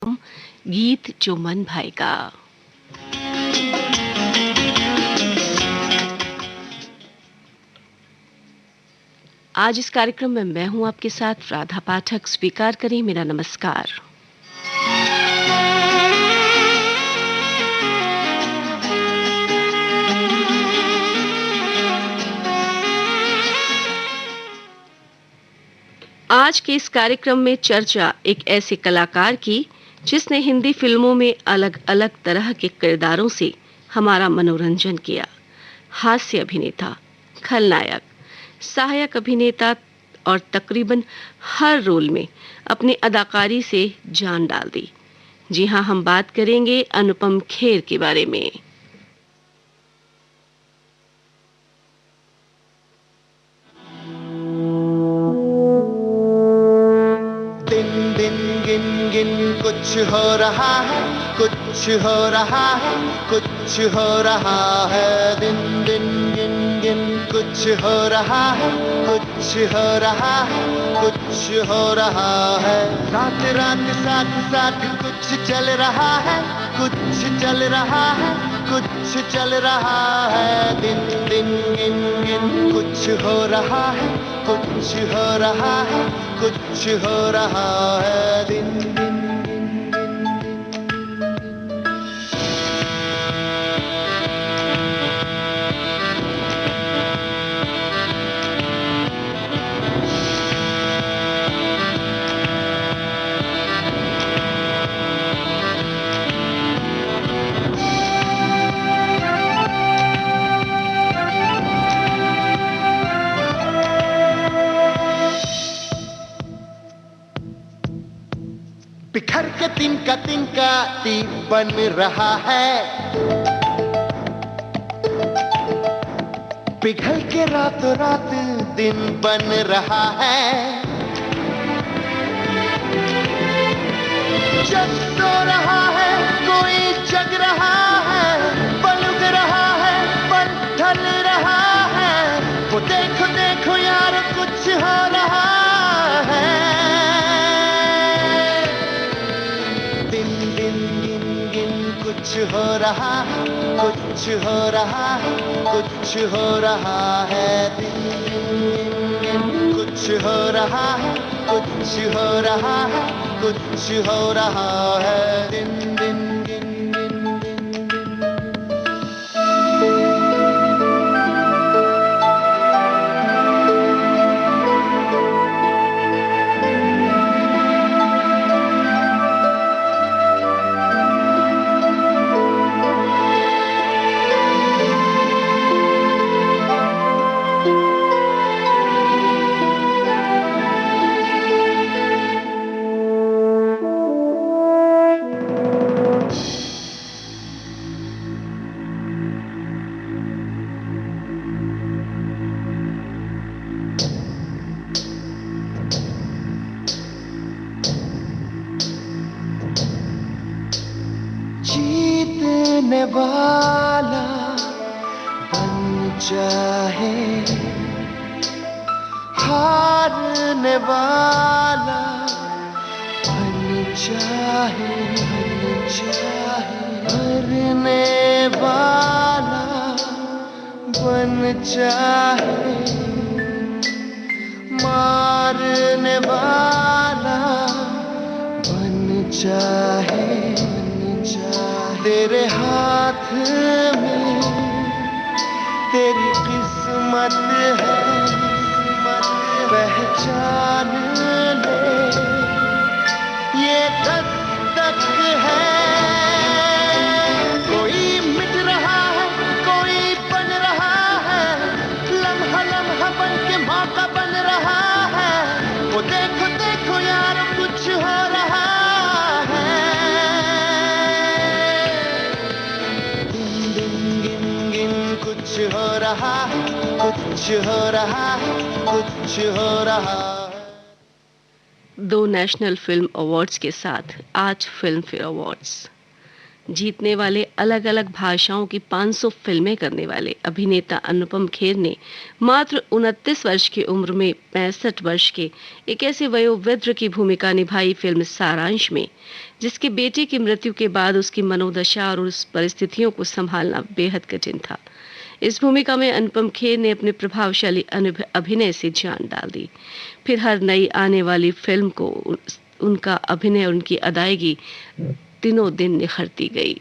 गीत जो मन भाएगा। आज इस कार्यक्रम में मैं हूं आपके साथ राधा पाठक। स्वीकार करें मेरा नमस्कार। आज के इस कार्यक्रम में चर्चा एक ऐसे कलाकार की जिसने हिंदी फिल्मों में अलग-अलग तरह के किरदारों से हमारा मनोरंजन किया। हास्य अभिनेता, खलनायक, सहायक अभिनेता और तकरीबन हर रोल में अपनी अदाकारी से जान डाल दी। जी हां, हम बात करेंगे अनुपम खेर के बारे में। दिन दिन गिन गिन कुछ हो रहा है, कुछ हो रहा है, कुछ हो रहा है। दिन दिन गिन गिन कुछ हो रहा है, कुछ हो रहा है, कुछ हो रहा है। रात रात साथ साथ कुछ चल रहा है, कुछ चल रहा है, कुछ चल रहा है। दिन दिन गिन गिन कुछ हो रहा है, कुछ हो रहा है, कुछ हो रहा है। दिन दिन बिखर के तिनका तिनका ती बन रहा है, पिघल के रातों रात दिन बन रहा है। जग सो रहा है, कोई जग रहा है, पल उग रहा है, पल ढल रहा है। वो देखो देखो यार कुछ हो रहा है। कुछ हो रहा है, कुछ हो रहा है, कुछ हो रहा है। दिन दिन कुछ हो रहा है, कुछ हो रहा है, कुछ हो रहा है। दिन दिन जीतने वाला बन चाहे, हारने वाला बन चाहे, मरने वाला बन चाहे, मारने वाला बन चाहे। तेरे हाथ में तेरी किस्मत है, पहचान ले ये दस्तक है। कोई मिट रहा है, कोई बन रहा है, लम्हा लम्हा बन के मौका बन रहा है। वो देखो देखो यार कुछ हो रहा है। कुछ हो रहा है, कुछ हो रहा है, कुछ हो रहा है। 2 नेशनल फिल्म अवार्ड्स के साथ आज फिल्म फेयर अवार्ड्स। जीतने वाले, अलग अलग भाषाओं की 500 फिल्में करने वाले अभिनेता अनुपम खेर ने मात्र 29 वर्ष की उम्र में 65 वर्ष के एक ऐसे वयोवृद्ध की भूमिका निभाई फिल्म सारांश में, जिसके बेटे की मृत्यु के बाद उसकी मनोदशा और उस परिस्थितियों को संभालना बेहद कठिन था। इस भूमिका में अनुपम खेर ने अपने प्रभावशाली अभिनय से जान डाल दी। फिर हर नई आने वाली फिल्म को उनका अभिनय और उनकी अदायगी दिनों दिन निखरती गई।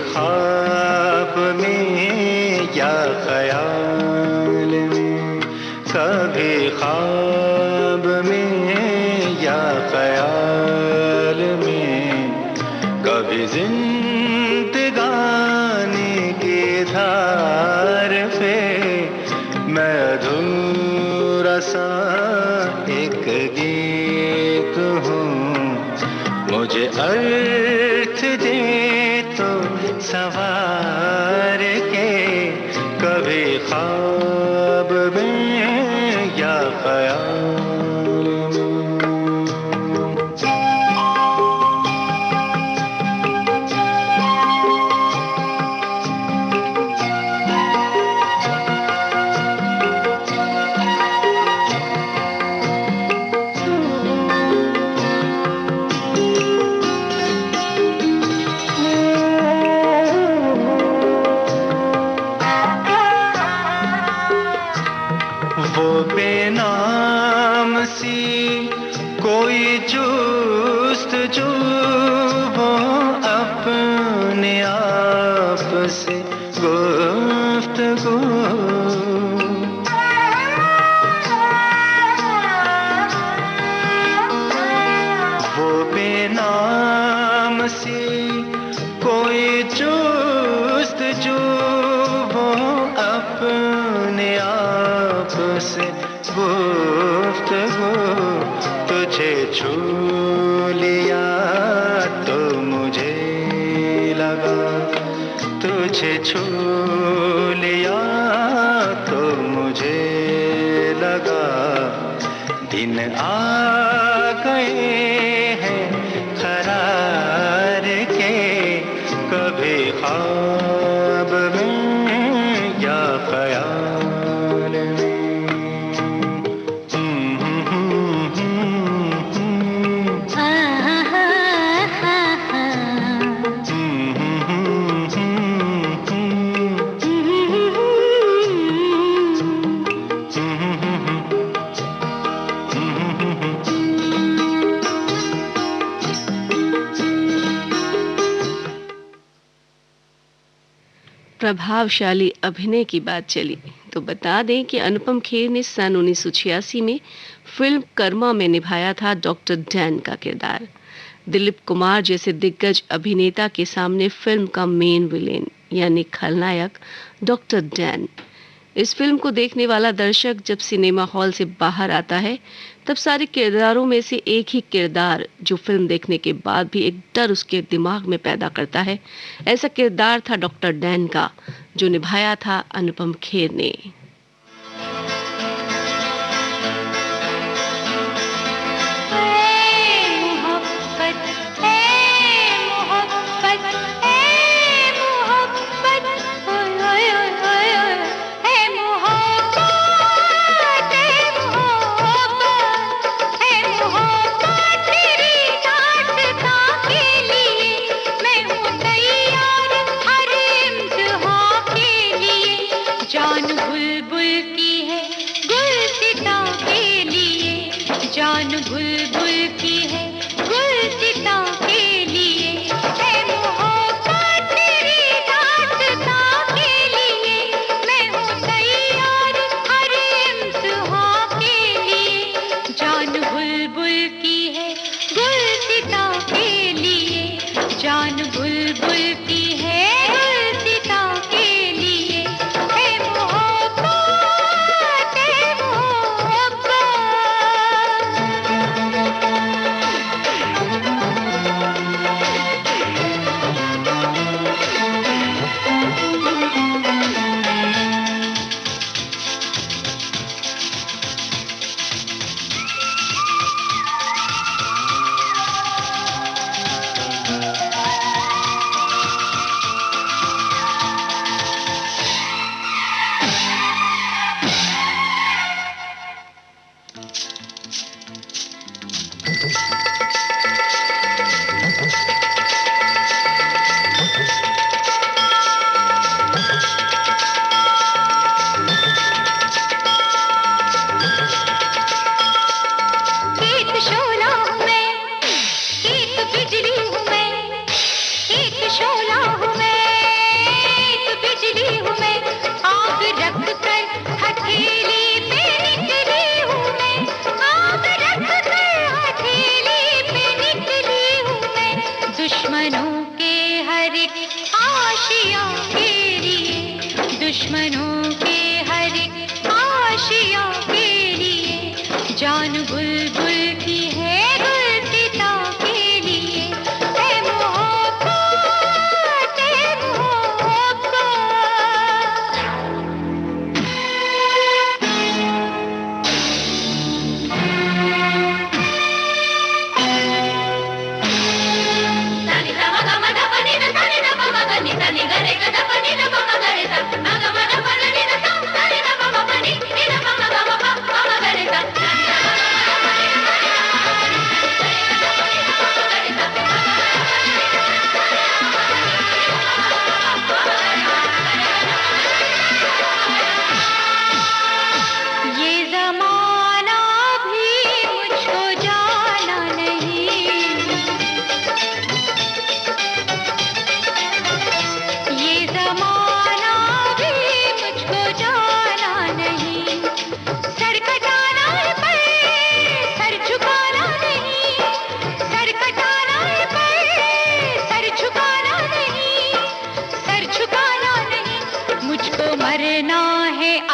ख्वाब में या ख्याल में, कभी ख्वाब में या ख्याल में, कभी जिंदगानी की धार पे मैं अधूरा सा एक गीत हूँ। मुझे अर्थ दे तो सवार के, कभी ख्वाब में या ख्याल में। वो बेनाम सी कोई जुस्तजू, वो अपने आप से गुफ्तगू, वो बेनाम सी कोई जुस्तजू, वो अपने आप से गुफ्तगू। तुझे छू लिया तो मुझे लगा, तुझे छू लिया तो मुझे लगा, दिन आ गए हैं करार के, कभी ख्वाब में या ख्याल में। प्रभावशाली अभिनय की बात चली तो बता दें कि अनुपम खेर ने सन 1986 में फिल्म कर्मा में निभाया था डॉक्टर डैन का किरदार। दिलीप कुमार जैसे दिग्गज अभिनेता के सामने फिल्म का मेन विलेन यानी खलनायक डॉक्टर डैन। इस फिल्म को देखने वाला दर्शक जब सिनेमा हॉल से बाहर आता है तब सारे किरदारों में से एक ही किरदार जो फिल्म देखने के बाद भी एक डर उसके दिमाग में पैदा करता है, ऐसा किरदार था डॉक्टर डैन का, जो निभाया था अनुपम खेर ने।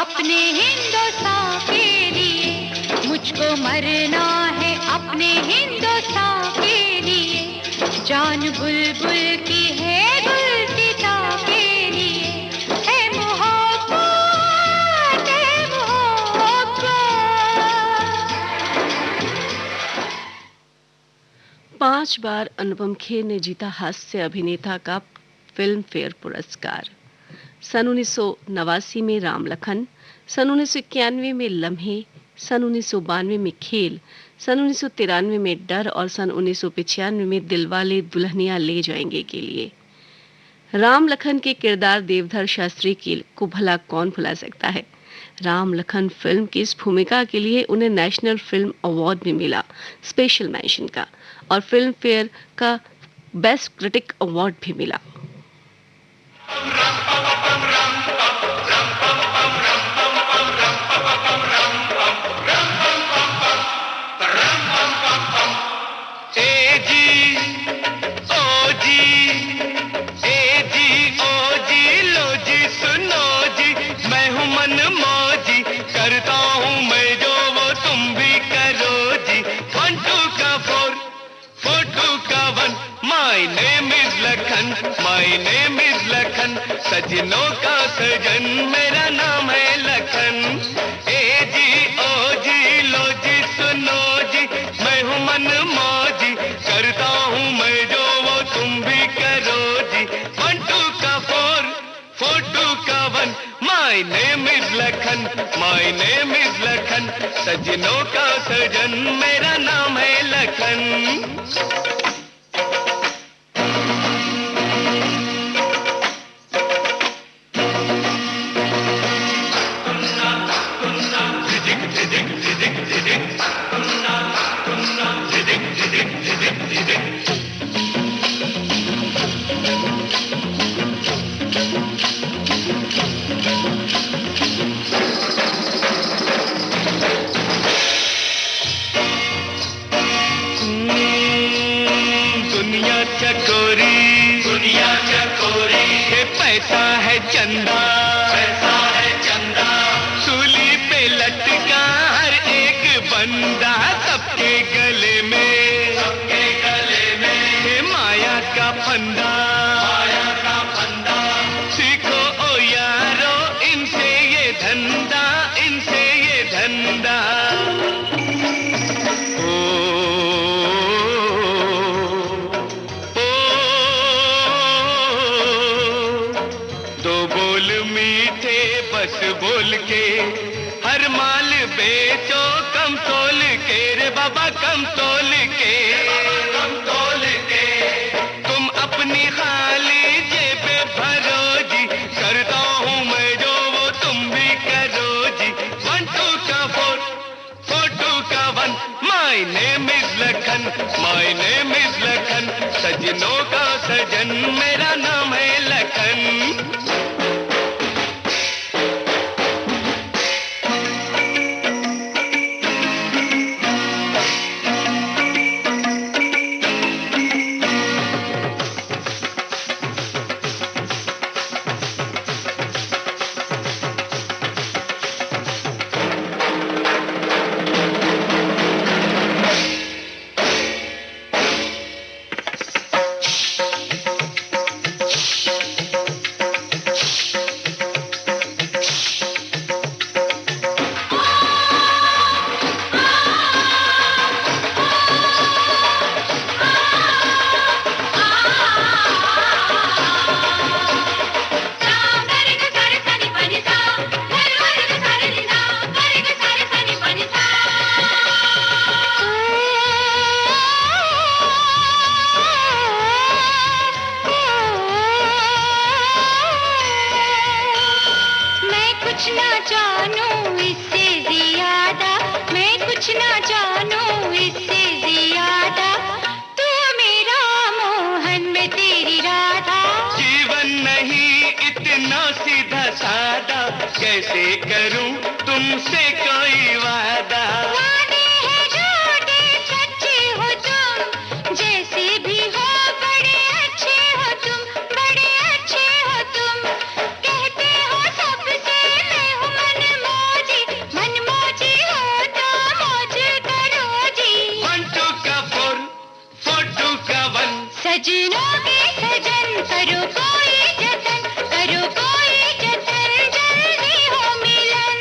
अपने हिंदुस्तान के लिए, मुझको मरना है अपने हिंदुस्तान के लिए। जान बुलबुल की है गुलसिता के लिए, है मोहब्बत, है मोहब्बत। 5 बार अनुपम खेर ने जीता हास्य अभिनेता का फिल्म फेयर पुरस्कार। सन 1989 में राम लखन, सन 1991 में लम्हे, सन 1992 में खेल, सन 1993 में डर और सन 1995 में दिलवाले दुल्हनिया ले जाएंगे के लिए। राम लखन के किरदार देवधर शास्त्री को भला कौन भुला सकता है। राम लखन फिल्म की इस भूमिका के लिए उन्हें नेशनल फिल्म अवार्ड भी मिला, स्पेशल मेंशन का, और फिल्म फेयर का बेस्ट क्रिटिक अवार्ड भी मिला। My name is लखन, सजनों का सजन मेरा नाम है लखन। ए जी ओ जी लो जी सुनो जी, मैं हूँ मन मौजी, करता हूँ मैं जो वो तुम भी करो जी। 1 2 का 4 4 2 का 1, My name is Lakhan, My name is Lakhan, सजनों का सजन मेरा नाम है लखन। दुनिया चकोरी के पैसा है चंदा, पैसा है चंदा, सूली पे लटका हर एक बंदा, सबके गले में है माया का फंदा, माया का फंदा। सीखो ओ यारो इनसे ये धंधा, इनसे ये धंधा। बस बोल के हर माल बेचो, कम तोल के रे बाबा, कम तोल के, कम तोल के। तुम अपनी खाली जेबे भरो जी, करता हूँ मैं जो वो तुम भी करो जी। 1 2 का 4 4 2 का 1, My name is Lakhan, My name is Lakhan, सजनों का सजन मेरा नाम है लखन। कैसे करूं तुमसे कोई वादा, वादे हैं झूठे सच्चे हो तुम, जैसे भी हो बड़े अच्छे हो तुम, बड़े अच्छे हो तुम। कहते हो सबसे मैं हूँ मन सजनों के सजन करो कोई जतन, करो कोई जतन, जल्दी हो मिलन।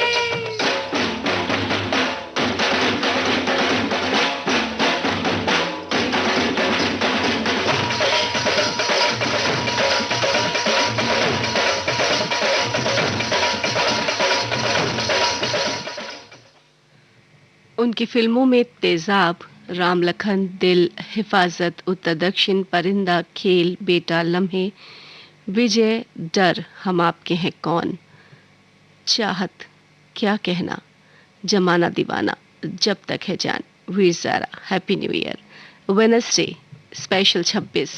उनकी फिल्मों में तेजाब, राम लखन, दिल, हिफाजत, उत्तर दक्षिण, परिंदा, खेल, बेटा, लम्हे, विजय, डर, हम आपके हैं कौन, चाहत, क्या कहना, जमाना दीवाना, जब Tak Hai Jaan, Veer Zaara, Happy New Year, Wednesday, Special 26,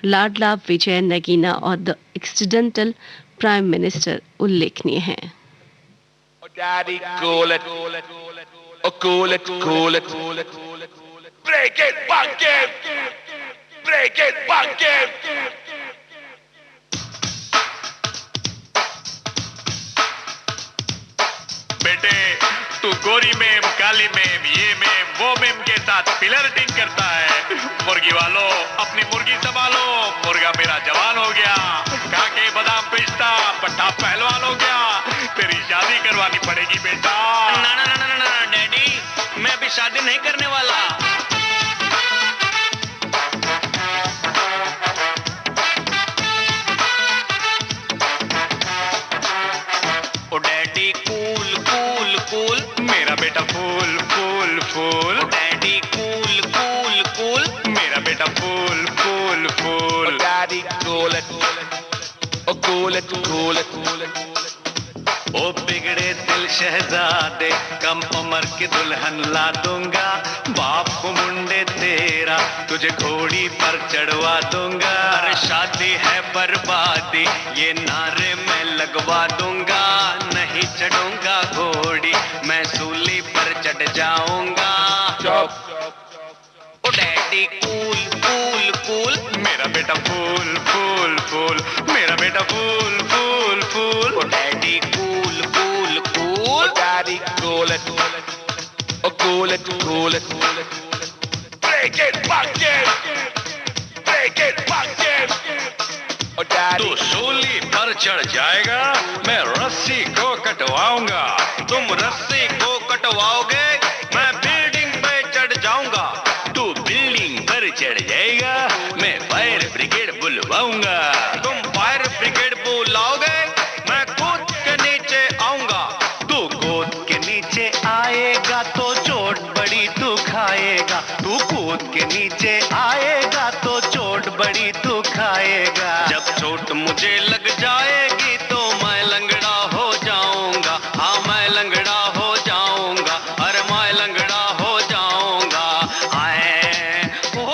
Laadla, विजय, नगीना और द एक्सीडेंटल प्राइम मिनिस्टर उल्लेखनीय हैं। Daddy, cool it. Oh, cool it, cool it. Break it, bug it. Break it, bug it. बेटे, तू गोरी मेम, काली मेम, ये मेम, वो मेम के साथ फ्लर्टिंग करता है। मुर्गी वालों, अपनी मुर्गी संभालो, मुर्गा मेरा जवान हो गया, काके बादाम पिस्ता, पट्टा पहलवान हो गया, तेरी शादी करवानी पड़ेगी बेटा। ना ना ना ना ना डैडी, मैं अभी शादी नहीं करने वाला। Oh daddy cool cool cool, मेरा बेटा fool fool fool. Daddy cool cool cool, मेरा बेटा fool fool fool. Daddy cool it, oh cool it cool it. ओ बिगड़े दिल शहजादे, कम उम्र की दुल्हन ला दूंगा। बाप को मुंडे तेरा, तुझे घोड़ी पर चढ़वा दूंगा। अरे शादी है बर्बादी, ये नारे मैं लगवा दूंगा। नहीं चढ़ूंगा घोड़ी, मैं सूली पर चढ़ जाऊंगा। Oh daddy cool cool cool, मेरा बेटा फूल फूल फूल। मेरा बेटा fool fool fool. Oh daddy cool cool cool. Daddy, cool it. Oh, cool it, cool it. Break it, bug it. Break it, bug it. Oh, daddy. तू सूली पर चढ़ जाएगा, मैं रस्सी को कटवाऊंगा। तुम रस्सी को कटवाओगे, मैं बिल्डिंग पे चढ़ जाऊंगा। तू बिल्डिंग पर चढ़ जाएगा, मैं फायर ब्रिगेड बुलवाऊंगा। तुम फायर ब्रिगेड बुलाओगे, मैं कूद के नीचे आऊंगा। तू कूद के नीचे आएगा तो चोट बड़ी तू खाएगा। तू कूद के नीचे आएगा तो चोट बड़ी तू खाएगा। जब चोट मुझे लग जाएगी तो मैं लंगड़ा हो जाऊंगा। हाँ मैं लंगड़ा हो जाऊंगा, अरे मैं लंगड़ा हो जाऊंगा। आए ओ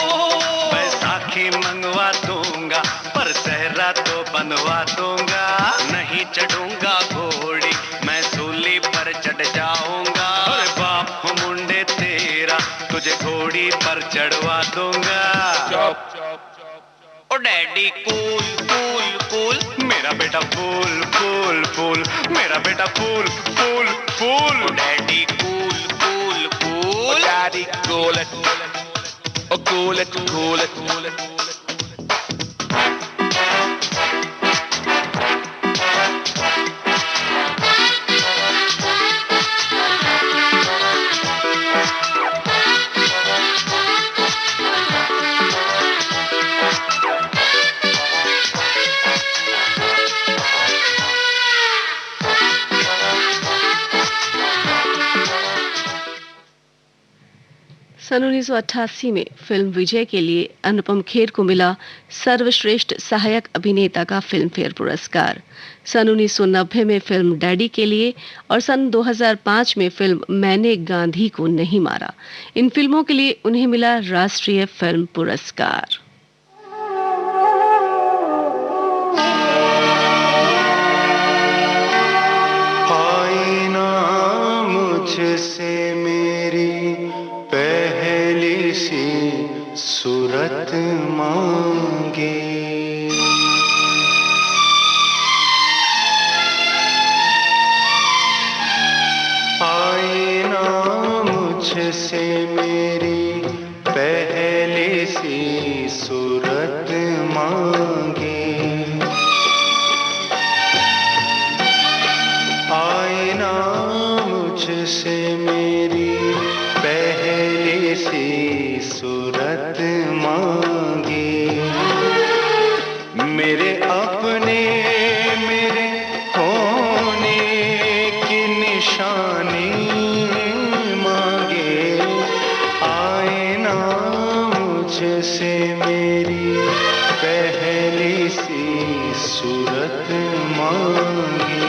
बैसाखी मंगवा दूंगा, पर सहरा तो बनवा दूंगा। नहीं चढ़ूंगा घोड़ी, मैं सूली पर चढ़ जाऊंगा। अरे बाप हो मुंडे तेरा, तुझे घोड़ी पर चढ़वा दूंगा। Oh daddy cool cool cool, मेरा बेटा फूल फूल फूल। मेरा बेटा fool fool fool. Oh daddy cool cool cool. Daddy, cool it. Oh, cool it, cool it. सन 1988 में फिल्म विजय के लिए अनुपम खेर को मिला सर्वश्रेष्ठ सहायक अभिनेता का फिल्म फेयर पुरस्कार। सन 1990 में फिल्म डैडी के लिए और सन 2005 में फिल्म मैंने गांधी को नहीं मारा, इन फिल्मों के लिए उन्हें मिला राष्ट्रीय फिल्म पुरस्कार। आईना मुझसे मेरी पहली सी सूरत मांगे, आईना मुझसे मेरी पहली सी सूरत मांगी। मेरे अपने मेरे होने की निशानी मांगे। आए ना मुझसे मेरी पहली सी सूरत मांगी।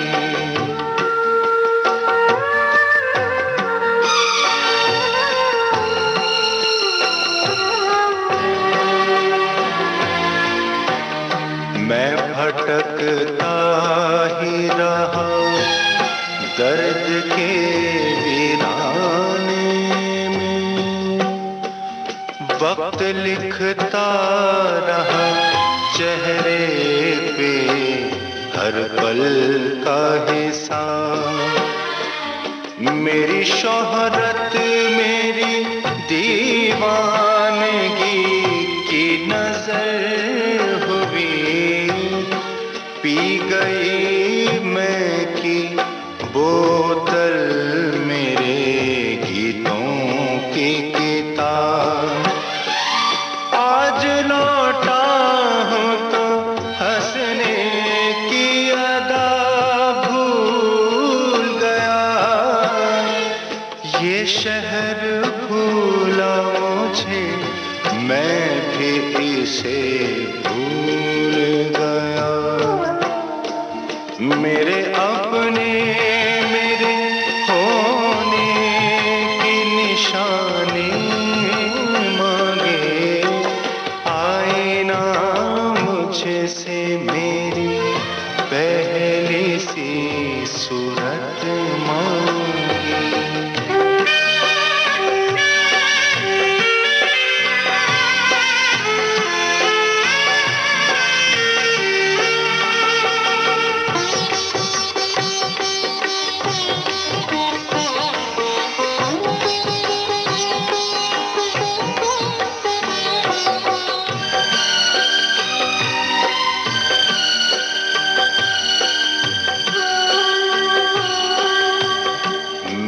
मैं भटकता ही रहा दर्द के वीराने में। वक्त लिखता रहा चेहरे पे हर पल का हिसाब। मेरी शोहरत मेरी दीवानगी की नजर पी गई मैं की बोतल मेरे गीतों की किताब। आज लौटा हूँ तो हंसने की अदा भूल गया। ये शहर भूला मुझे, मैं भी इसे भूल गया। मेरे अपने मेरे होने की निशानी मांगे। आए ना मुझसे मेरी पहली सी सूरत मांगी।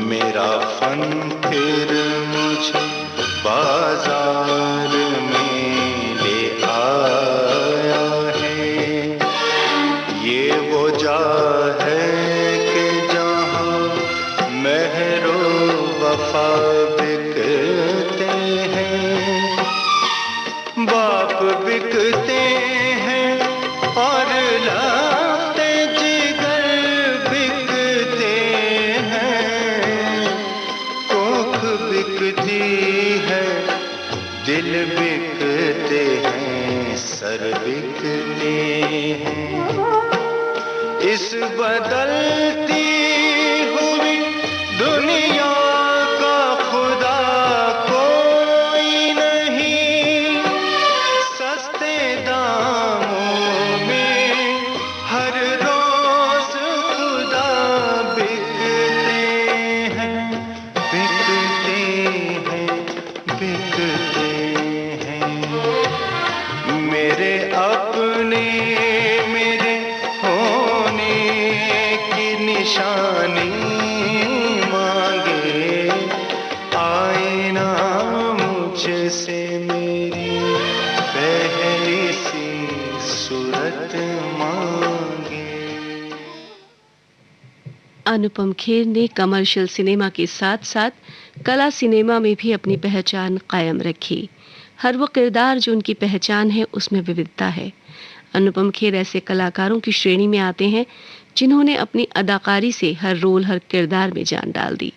मेरा फन फिर मुझे बाजार में ले आया है। ये वो जा है कि जहाँ महरो वफा बिकते हैं। बाप बिकते हैं और लाते जिगर बिकते हैं। कोख बिकती है, दिल बिकते हैं, सर बिकते हैं। इस बदलती हुई दुनिया का खुदा कोई नहीं। सस्ते दामों में हर रोज खुदा बिकते हैं, बिकते हैं, बिकते हैं। मेरे अपने मेरे होने की निशानी मांगे। आए ना मुझसे मेरी पहली सी सूरत मांगे। अनुपम खेर ने कमर्शियल सिनेमा के साथ साथ कला सिनेमा में भी अपनी पहचान कायम रखी। हर वो किरदार जो उनकी पहचान है उसमें विविधता है। अनुपम खेर ऐसे कलाकारों की श्रेणी में आते हैं जिन्होंने अपनी अदाकारी से हर रोल हर किरदार में जान डाल दी।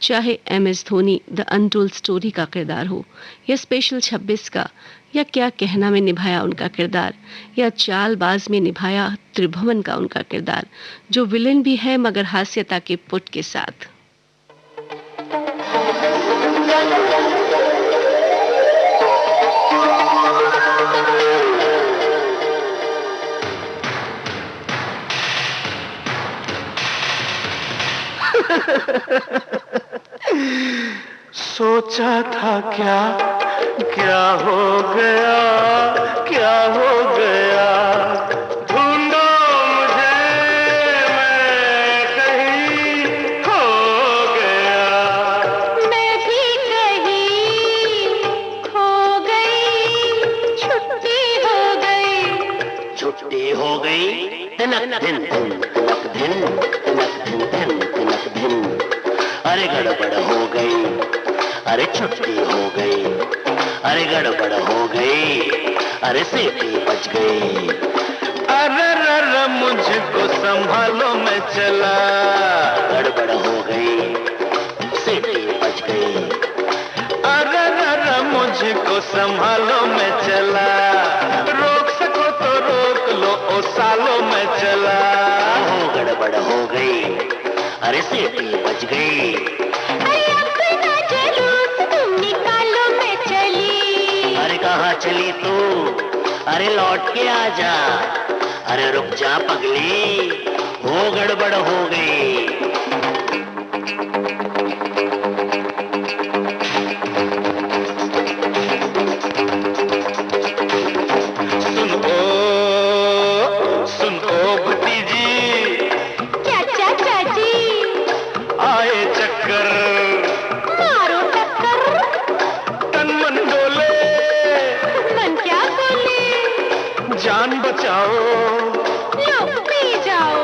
चाहे MS Dhoni the untold story का किरदार हो, या स्पेशल 26 का, या क्या कहना में निभाया उनका किरदार, या चालबाज में निभाया त्रिभुवन का उनका किरदार, जो विलेन भी है मगर हास्यता के पुट के साथ। सोचा था क्या क्या हो गया, क्या हो गया। ढूंढो मुझे, मैं कहीं खो गया। मैं भी कहीं खो गई। छुट्टी हो गई, तिनक धिन धिन तिनक धिन, तिनक धिन धिन तिनक धिन। अरे गड़बड़ हो गई, अरे छुट्टी हो गई, अरे गड़बड़ हो गई, अरे सीटी बच गई। अरे रर मुझको संभालो मैं चला, गड़बड़ हो गई, सीटी बच गई। अरे रर मुझको संभालो मैं चला, रोक सको तो रोक लो ओ सालो मैं चला। हो गड़बड़ हो गई, अरे सीटी बच गई। अरे अपना जुलूस तुम निकालो मैं चली। अरे कहाँ चली तू, अरे लौट के आ जा, अरे रुक जा पगली, हो गड़बड़ हो गई। सुन ओ भतीजी, चाचा चाची आए चक्कर, मारो टक्कर, तन मन डोले, मन क्या बोले, जान बचाओ, लो पी जाओ।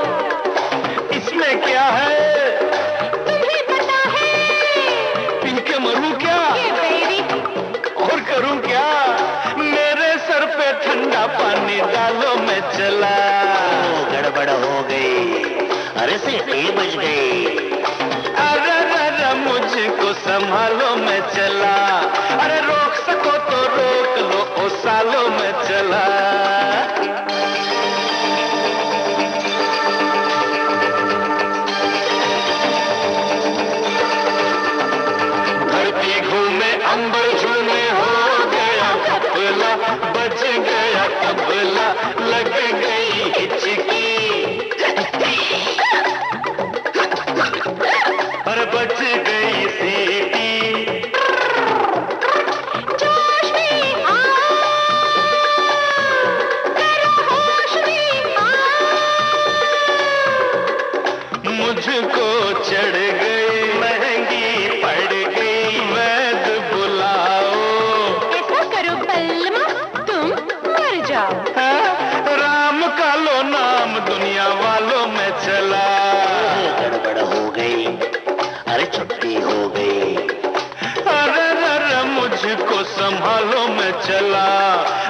इसमें क्या है तुम्हें पता है, पी के मरूं क्या ये बेरी और करूं क्या, मेरे सर पे ठंडा पानी डालो मैं चला। हो गड़बड़ हो गई, अरे सीटी बच गई। अरे रर मुझको संभालो मैं चला, अरे रोक सको तो रोक लो ओ सालो मैं चला। धरती घूमे अंबर झूमे, हो गया घपला, बच गया तबला, लग गई हिचकी, और बच गई सीटी। जोश में आओ, जरा होश में आओ। मुझको चढ़ गई, महंगी पड़ गई, वैद बुलाओ। ऐसा करो बलमा, तुम मर जाओ। राम का लो नाम दुनिया वालों में चला। हो गड़बड़ हो गई, अरे छुट्टी हो गई। अरे रर मुझको संभालो मैं चला,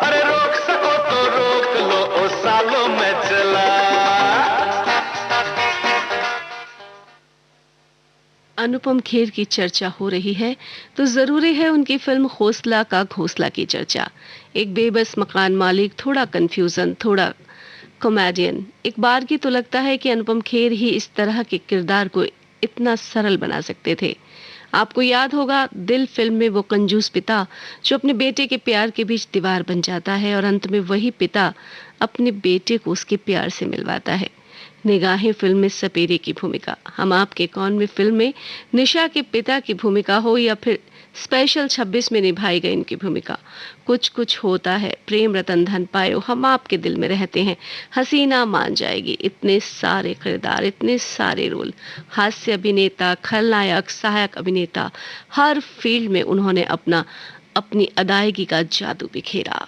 अरे रोक सको तो रोक लो ओ सालो मैं चला। अनुपम खेर की चर्चा हो रही है तो जरूरी है उनकी फिल्म हौसला का घोंसला की चर्चा। एक बेबस मकान मालिक, थोड़ा कंफ्यूजन, थोड़ा कॉमेडियन। एक बार की तो लगता है कि अनुपम खेर ही इस तरह के किरदार को इतना सरल बना सकते थे। आपको याद होगा दिल फिल्म में वो कंजूस पिता जो अपने बेटे के प्यार के बीच दीवार बन जाता है और अंत में वही पिता अपने बेटे को उसके प्यार से मिलवाता है। निगाहें फिल्म में सपेरे की भूमिका, हम आपके कौन में फिल्म में निशा के पिता की भूमिका हो या फिर स्पेशल 26 में निभाई गई इनकी भूमिका, कुछ कुछ होता है, प्रेम रतन धन पायो, हम आपके दिल में रहते हैं, हसीना मान जाएगी, इतने सारे किरदार, इतने सारे रोल, हास्य अभिनेता, खलनायक, सहायक अभिनेता, हर फील्ड में उन्होंने अपनी अदायगी का जादू बिखेरा।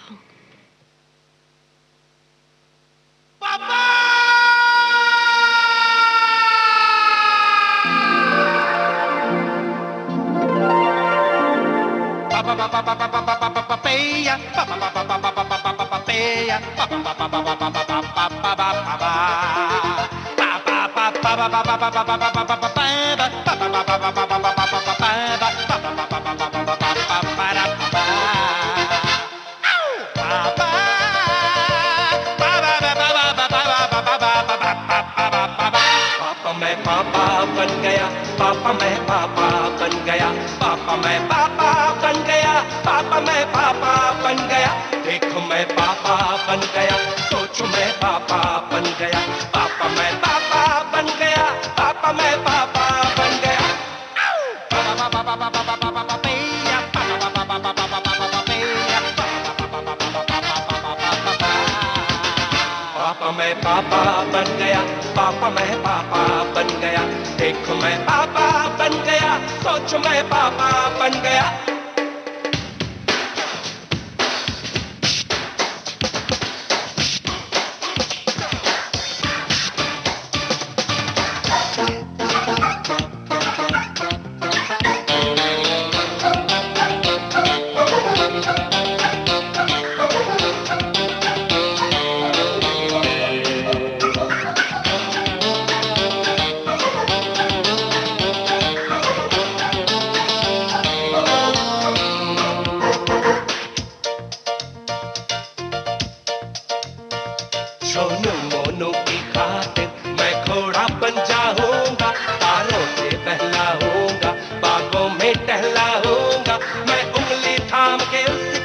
मैं पापा बन गया, पापा मैं पापा बन गया, पापा मैं पापा बन गया, पापा मैं पापा बन गया, देखो मैं पापा बन गया, सोचो मैं पापा बन गया, पापा मैं पापा बन गया, पापा मैं पापा बन गया। पापा मैं पापा बन गया, पापा मैं पापा बन गया, देखो मैं पापा बन गया, सोचो मैं पापा बन गया।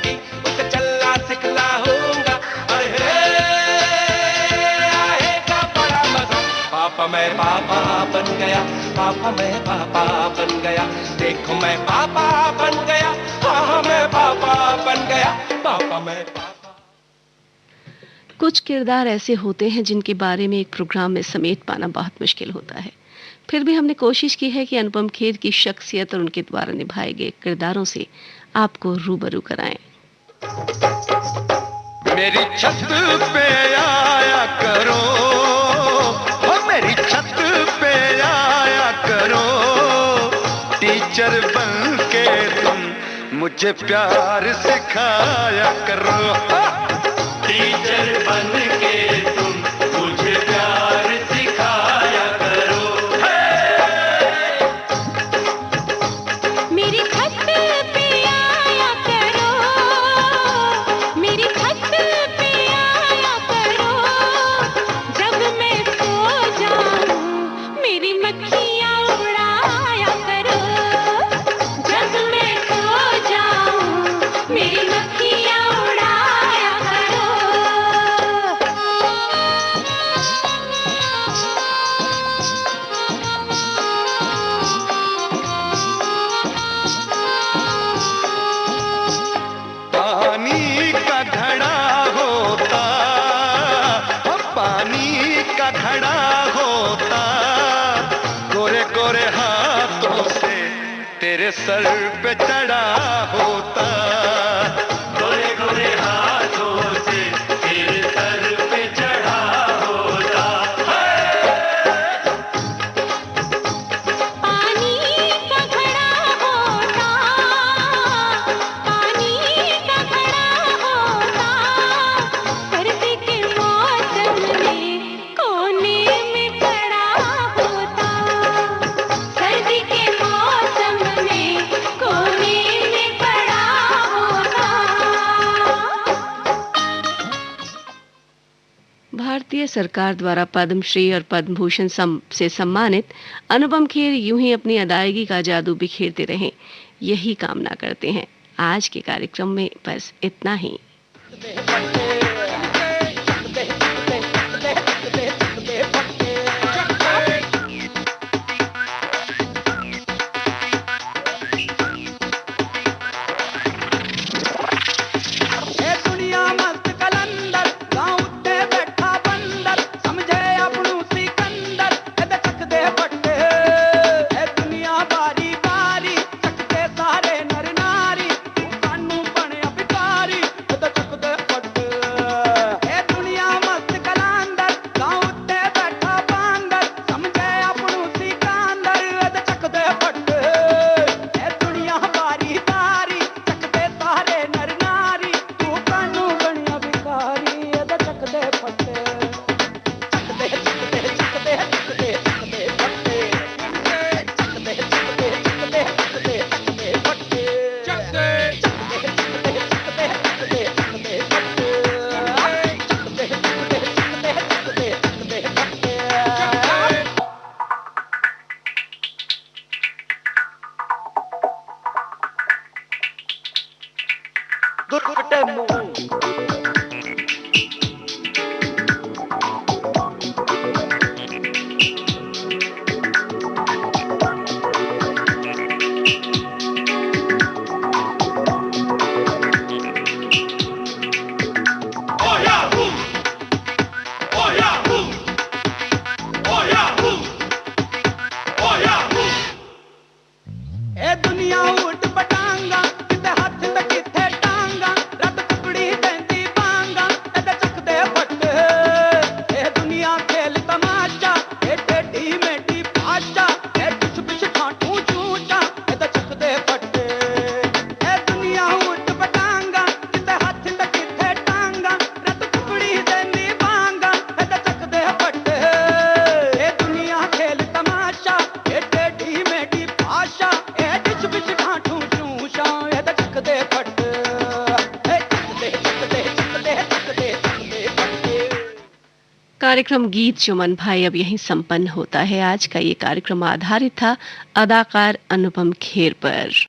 की उसे चलना सिखलाऊंगा। अरे आएगा बड़ा मजा। पापा मैं पापा बन गया, पापा मैं पापा बन गया, देखो मैं पापा बन गया, हाँ मैं पापा बन गया, पापा मैं पापा। कुछ किरदार ऐसे होते हैं जिनके बारे में एक प्रोग्राम में समेट पाना बहुत मुश्किल होता है। फिर भी हमने कोशिश की है कि अनुपम खेर की शख्सियत और उनके द्वारा निभाए गए किरदारों से आपको रूबरू कराएं। मेरी छत पे आया करो, ओ मेरी छत पे आया करो, टीचर बन के तुम मुझे प्यार सिखाया करो। टीचर बन के तुम मुझे प्यार सिखाया करो। मेरी छत पे आया करो, मेरी छत पे आया करो, जब मैं सो जाऊं मेरी मक्खियाँ उड़ाया करो, जब मैं सो जाऊं मेरी मक्खियाँ उड़ाया करो। पानी का घड़ा होता, पानी का घड़ा होता, गोरे गोरे हाथों से तेरे सर पे चढ़ा होता, गोरे गोरे हाथों से तेरे सर पे चढ़ा होता। पानी का घड़ा होता, पानी का घड़ा होता, सर्दी के मौसम में कोने में खड़ा होता, सर्दी के मौसम में कोने में खड़ा होता। भारतीय सरकार द्वारा पद्मश्री और पद्म भूषण से सम्मानित अनुपम खेर यूं ही अपनी अदायगी का जादू बिखेरते रहें, यही कामना करते हैं। आज के कार्यक्रम में बस इतना ही। ए दुनिया मस्त कलंदर, गाँव उत्ते बैठा बंदर, समझे अपनू सिकंदर, एदे चक दे फट्टे। ए दुनिया बारी बारी, चकते सारे नर नारी, तू कानू बने भिखारी, एदे चक दे फट्टे। ए दुनिया मस्त कलंदर, गाँव उत्ते बैठा बंदर, समझे अपनू सिकंदर, एदे चक दे फट्टे। ए दुनिया बारी बारी, चकते सारे नर नारी, तू कानू बनिया भिखारी, एदे चक दे फट्टे। चक दे चक दे चक दे चक दे चक दे फट्टे। चक दे चक दे चक दे चक दे चक दे फट्टे। चक दे चक दे चक दे चक दे चक दे चक दे फट्टे। चक दे चक दे चक दे चक दे चक दे फट्टे। दुर्गटे मुंह ए दुनिया उठ पटांगा, किते हाथ ते किथे टांगा, रब टुकड़ी देंदी बांगा, एदे चक दे फट्टे। ए दुनिया खेल तमाशा, ए टेढ़ी मेढ़ी भाषा, ए बिछ बिछ ठाठू चूचा, एदे चक दे फट्टे। ए दुनिया उठ पटांगा, किते हाथ ते किथे टांगा, रब टुकड़ी देंदी बांगा, एदे चक दे फट्टे। ए दुनिया खेल तमाशा, ए टेढ़ी मेढ़ी भाषा, ए बिछ बिछ ठाठू चूचा, एदे चक दे फट्टे। ए चक दे चक दे चक दे चक दे चक दे फट्टे। कार्यक्रम गीत चुमन भाई अब यहीं संपन्न होता है। आज का ये कार्यक्रम आधारित था अदाकार अनुपम खेर पर।